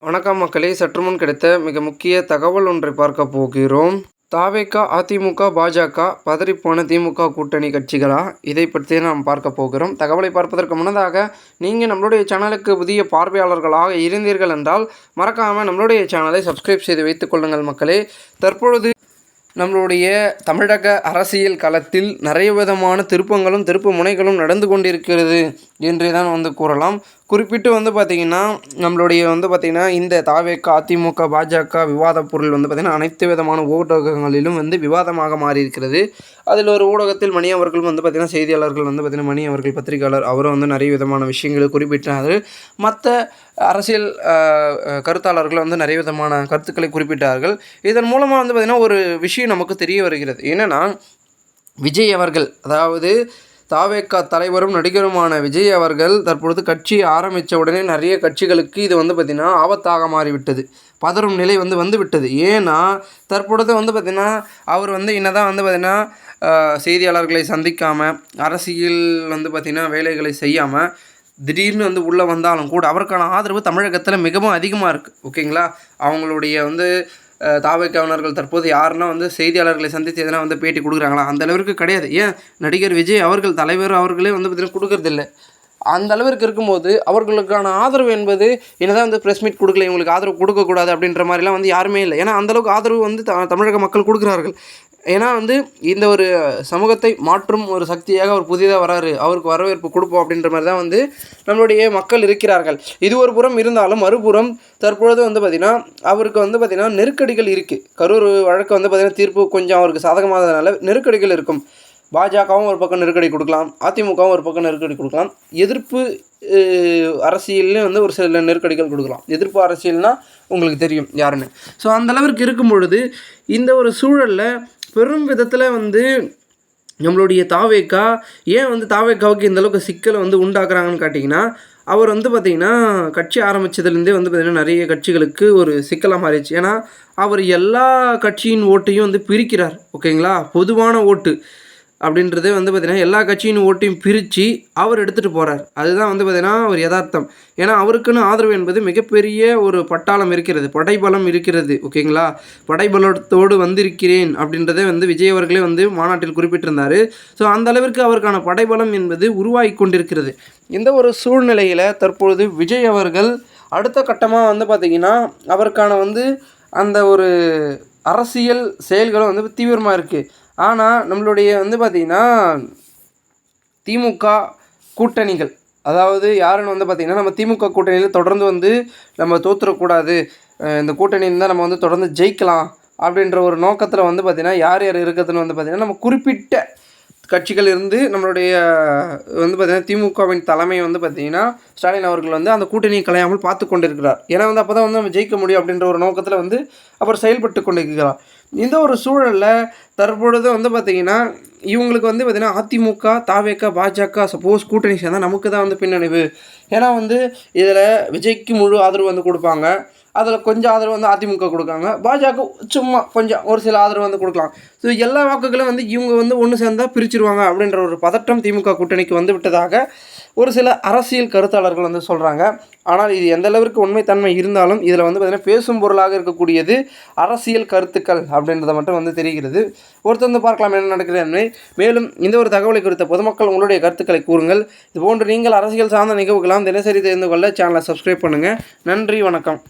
வணக்கம் மக்களே, சற்றுமுன் கிடைத்த மிக முக்கிய தகவல் ஒன்றை பார்க்க போகிறோம். தாவேகா, அதிமுக, பாஜக பதறிப்போன திமுக கூட்டணி கட்சிகளா? இதை பற்றி நாம் பார்க்க போகிறோம். தகவலை பார்ப்பதற்கு முன்னதாக நீங்கள் நம்மளுடைய சேனலுக்கு புதிய பார்வையாளர்களாக இருந்தீர்கள் என்றால் மறக்காமல் நம்மளுடைய சேனலை சப்ஸ்கிரைப் செய்து வைத்துக் கொள்ளுங்கள் மக்களே. தற்பொழுது நம்மளுடைய தமிழக அரசியல் களத்தில் நிறைய விதமான திருப்பங்களும் திருப்பு முனைகளும் நடந்து கொண்டிருக்கிறது என்றே தான் கூறலாம். குறிப்பிட்டு பார்த்திங்கன்னா நம்மளுடைய பார்த்திங்கன்னா இந்த தாவேகா, அதிமுக, பாஜக விவாத பொருள் பார்த்திங்கன்னா அனைத்து விதமான ஊடகங்களிலும் விவாதமாக மாறியிருக்கிறது. அதில் ஒரு ஊடகத்தில் மணி அவர்கள் பார்த்திங்கன்னா செய்தியாளர்கள் பார்த்திங்கன்னா மணி அவர்கள் பத்திரிகையாளர் அவரும் நிறைய விதமான விஷயங்களை குறிப்பிட்டார்கள். மற்ற அரசியல் கருத்தாளர்கள் நிறைய விதமான கருத்துக்களை குறிப்பிட்டார்கள். இதன் மூலமாக பார்த்திங்கன்னா ஒரு விஷயம் நமக்கு தெரிய வருகிறது. என்னென்னா, விஜய் அவர்கள், அதாவது தாவேகா தலைவரும் நடிகருமான விஜய் அவர்கள் தற்பொழுது கட்சி ஆரம்பித்த உடனே நிறைய கட்சிகளுக்கு இது பார்த்திங்கன்னா ஆபத்தாக மாறிவிட்டது. பதறும் நிலை வந்துவிட்டது. ஏன்னா தற்பொழுது பார்த்திங்கன்னா அவர் என்னதான் பார்த்திங்கன்னா செய்தியாளர்களை சந்திக்காமல், அரசியல் பார்த்திங்கன்னா வேலைகளை செய்யாமல் திடீர்னு உள்ளே வந்தாலும் கூட அவருக்கான ஆதரவு தமிழகத்தில் மிகவும் அதிகமாக இருக்குது. ஓகேங்களா? அவங்களுடைய தாவேக்காவினர்கள் தற்போது யாருன்னா செய்தியாளர்களை சந்தித்து எதனா பேட்டி கொடுக்குறாங்களா? அந்த அளவிற்கு கிடையாது. ஏன் நடிகர் விஜய் அவர்கள் தலைவர் அவர்களே பார்த்திங்கன்னா கொடுக்கறதில்ல. அந்த அளவிற்கு இருக்கும்போது அவர்களுக்கான ஆதரவு என்பது என்னதான் ப்ரெஸ் மீட் கொடுக்கல, இவங்களுக்கு ஆதரவு கொடுக்கக்கூடாது அப்படின்ற மாதிரிலாம் யாருமே இல்லை. ஏன்னா அந்தளவுக்கு ஆதரவு தமிழக மக்கள் கொடுக்குறார்கள். ஏன்னா இந்த ஒரு சமூகத்தை மாற்றும் ஒரு சக்தியாக அவர் புதிதாக வராரு, அவருக்கு வரவேற்பு கொடுப்போம் அப்படின்ற மாதிரி தான் நம்மளுடைய மக்கள் இருக்கிறார்கள். இது ஒரு புறம் இருந்தாலும் மறுபுறம் தற்பொழுது பார்த்திங்கன்னா அவருக்கு பார்த்திங்கன்னா நெருக்கடிகள் இருக்குது. கரூர் வழக்கு பார்த்திங்கன்னா தீர்ப்பு கொஞ்சம் அவருக்கு சாதகமானதுனால நெருக்கடிகள் இருக்கும். பாஜகவும் ஒரு பக்கம் நெருக்கடி கொடுக்கலாம், அதிமுகவும் ஒரு பக்கம் நெருக்கடி கொடுக்கலாம், எதிர்ப்பு அரசியல்னு ஒரு சில நெருக்கடிகள் கொடுக்கலாம். எதிர்ப்பு அரசியல்னால் உங்களுக்கு தெரியும் யாருன்னு. ஸோ அந்தளவிற்கு இருக்கும் பொழுது இந்த ஒரு சூழலில் பெரும் விதத்தில் நம்மளுடைய தாவேகா ஏன் தாவேகாவுக்கு இந்தளவுக்கு சிக்கலை உண்டாக்குறாங்கன்னு கேட்டிங்கன்னா, அவர் பார்த்திங்கன்னா கட்சி ஆரம்பித்ததுலேருந்தே பார்த்திங்கன்னா நிறைய கட்சிகளுக்கு ஒரு சிக்கலாக மாறிடுச்சு. ஏன்னா அவர் எல்லா கட்சியின் ஓட்டையும் பிரிக்கிறார். ஓகேங்களா? பொதுவான ஓட்டு அப்படின்றது பார்த்திங்கன்னா எல்லா கட்சியின் ஓட்டையும் பிரித்து அவர் எடுத்துகிட்டு போகிறார். அதுதான் பார்த்திங்கன்னா ஒரு யதார்த்தம். ஏன்னா அவருக்குன்னு ஆதரவு என்பது மிகப்பெரிய ஒரு பட்டாளம் இருக்கிறது, படைபலம் இருக்கிறது. ஓகேங்களா? படைபலத்தோடு வந்திருக்கிறேன் அப்படின்றதே விஜய் அவர்களே மாநாட்டில் குறிப்பிட்டிருந்தார். ஸோ அந்த அளவிற்கு அவருக்கான படைபலம் என்பது உருவாகி கொண்டிருக்கிறது. இந்த ஒரு சூழ்நிலையில் தற்பொழுது விஜய் அவர்கள் அடுத்த கட்டமாக பார்த்திங்கன்னா அவருக்கான அந்த ஒரு அரசியல் செயல்களும் தீவிரமாக இருக்குது. ஆனால் நம்மளுடைய பார்த்திங்கன்னா திமுக கூட்டணிகள், அதாவது யாருன்னு பார்த்திங்கன்னா நம்ம திமுக கூட்டணியில் தொடர்ந்து நம்ம தோற்றுறக்கூடாது, இந்த கூட்டணி இருந்தால் நம்ம தொடர்ந்து ஜெயிக்கலாம் அப்படின்ற ஒரு நோக்கத்தில் பார்த்திங்கன்னா யார் யார் இருக்கிறதுன்னு பார்த்திங்கன்னா நம்ம குறிப்பிட்ட கட்சிகள் இருந்து நம்மளுடைய பார்த்திங்கன்னா திமுகவின் தலைமை பார்த்திங்கன்னா ஸ்டாலின் அவர்கள் அந்த கூட்டணியை கலையாமல் பார்த்து கொண்டிருக்கிறார். ஏன்னா அப்போ தான் நம்ம ஜெயிக்க முடியும் அப்படின்ற ஒரு நோக்கத்தில் அவர் செயல்பட்டு கொண்டிருக்கிறார். இந்த ஒரு சூழலில் தற்பொழுது பார்த்திங்கன்னா இவங்களுக்கு பார்த்திங்கன்னா அதிமுக, தாவேகா, பாஜக சப்போஸ் கூட்டணி சேர்ந்தால் நமக்கு தான் பின்னடைவு. ஏன்னா இதில் விஜய்க்கு முழு ஆதரவு கொடுப்பாங்க, அதில் கொஞ்சம் ஆதரவு அதிமுக கொடுக்காங்க, பாஜக சும்மா கொஞ்சம் ஒரு சில ஆதரவு கொடுக்கலாம். ஸோ எல்லா வாக்குகளும் இவங்க ஒன்று சேர்ந்தால் பிரிச்சுருவாங்க அப்படின்ற ஒரு பதட்டம் திமுக கூட்டணிக்கு விட்டதாக ஒரு சில அரசியல் கருத்தாளர்கள் சொல்கிறாங்க. ஆனால் இது எந்த அளவிற்கு உண்மைத்தன்மை இருந்தாலும் இதில் பார்த்திங்கன்னா பேசும் பொருளாக இருக்கக்கூடியது அரசியல் கருத்துக்கள் அப்படின்றத மட்டும் தெரிகிறது. ஒருத்தர் பார்க்கலாம் என்ன நடக்கிறது. மேலும் இந்த ஒரு தகவலை குறித்த பொதுமக்கள் உங்களுடைய கருத்துக்களை கூறுங்கள். இதுபோன்று நீங்கள் அரசியல் சார்ந்த நிகழ்வுகளாம் தினசரி தெரிந்து கொள்ள சேனலை சப்ஸ்கிரைப் பண்ணுங்கள். நன்றி, வணக்கம்.